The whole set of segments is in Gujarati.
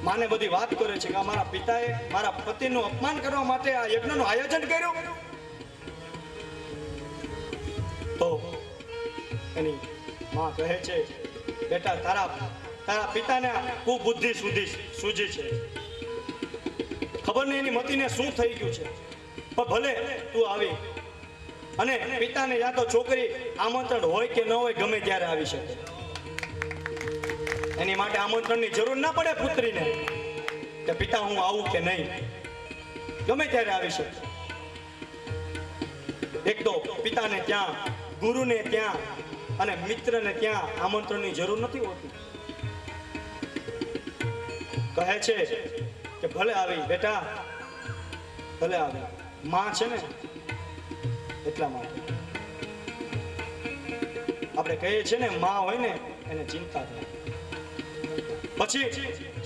માને બધી વાત કરે છે કે મારા પિતાએ મારા પતિનું અપમાન કરવા માટે આ યજ્ઞનું આયોજન કર્યું, તો એની માં કહે છે, બેટા તારા પિતાને કુબુદ્ધિ સૂજી છે, ખબર નહીં એની મતીને શું થઈ ગયું છે, પણ ભલે તું આવી અને પિતાને યા તો છોકરી આમંત્રણ હોય કે ન હોય ગમે ત્યારે આવી શકે, એની માટે આમંત્રણની જરૂર ના પડે પુત્રીને કે પિતા હું આવું કે નહીં, ગમે ત્યારે આવી શકે. એક તો પિતાને ત્યાં, ગુરુને ત્યાં અને મિત્રને ત્યાં આમંત્રણની જરૂર નથી હોતી. કહે છે કે ભલે આવી બેટા, ભલે આવી, માં છે ને એટલા માટે આપણે કહીએ છીએ ને માં હોય ને એને ચિંતા થાય. પછી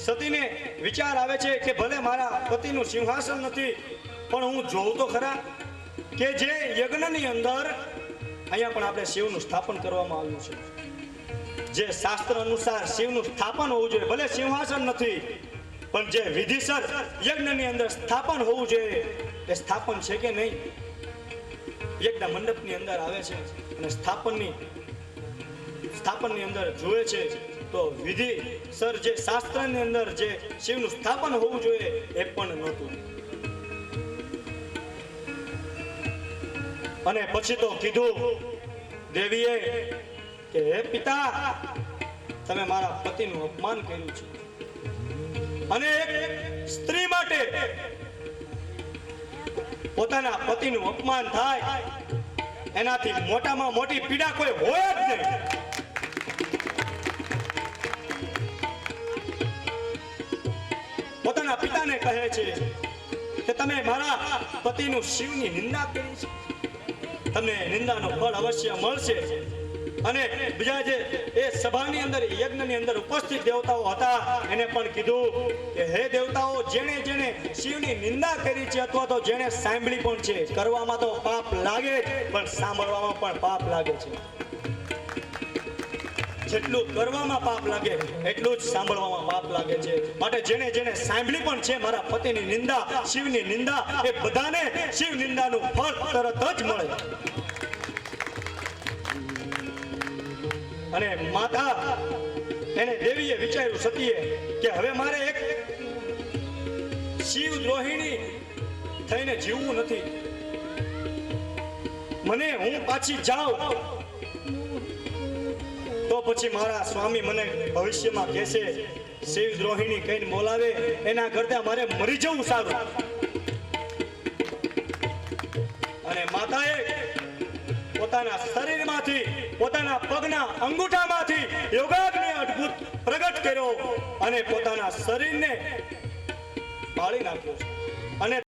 સતીને વિચાર આવે છે કે ભલે મારા પતિનું સિંહાસન નથી, પણ હું જોઉં તો ખરા કે જે યજ્ઞની અંદર અહીંયા પણ આપણે શિવનું સ્થાપન કરવામાં આવ્યું છે, જે શાસ્ત્ર અનુસાર શિવનું સ્થાપન હોવું જોઈએ, ભલે સિંહાસન નથી પણ જે વિધિસર યજ્ઞની અંદર સ્થાપન હોવું જોઈએ એ સ્થાપન છે કે નહીં. યજ્ઞ મંડપની અંદર આવે છે અને સ્થાપનની અંદર જુએ છે તો વિધિસર જે શાસ્ત્રની અંદર જે શિવનું સ્થાપન હોવું જોઈએ એ પણ નહોતું. અને પછી તો કીધું દેવીએ કે હે પિતા, તમે મારા પતિનું અપમાન કર્યું છે અને એક સ્ત્રી માટે પોતાના પતિનું અપમાન થાય એનાથી મોટામાં મોટી પીડા કોઈ હોય જ નહીં. પોતાના પિતાને કહે છે કે તમે મારા પતિનું શિવની નિંદા કરી છે, તમને નિંદાનું ફળ અવશ્ય મળશે. અને બીજા જે એ સભાની અંદર યજ્ઞની અંદર ઉપસ્થિત દેવતાઓ હતા એને પણ કીધું કે હે દેવતાઓ, જેણે જેણે શિવની નિંદા કરી છે અથવા તો જેણે સાંભળી પણ છે, કરવામાં તો પાપ લાગે પણ સાંભળવામાં પણ પાપ લાગે છે. જેટલું કરવામાં પાપ લાગે એટલું જ સાંભળવામાં પાપ લાગે છે. માટે જેણે જેણે સાંભળી પણ છે મારા પતિની નિંદા, શિવની નિંદા, એ બધાને શિવ નિંદાનું ફળ તરત જ મળે. અને માતા એને દેવીએ વિચાર્યું સતીએ કે હવે મારે એક શિવ દ્રોહિણી થઈને જીવવું નથી, મને હું પાછી જાઉં તો પછી મારા સ્વામી મને ભવિષ્યમાં કહેશે શિવ દ્રોહિણી કહીને બોલાવે, એના કરતા મારે મરી જવું સારું. અને માતાએ પોતાના શરીરમાંથી, પોતાના પગના અંગૂઠામાંથી યોગાગ્નિ અદ્ભુત પ્રગટ કર્યો અને પોતાના શરીરને બાળી નાખ્યો અને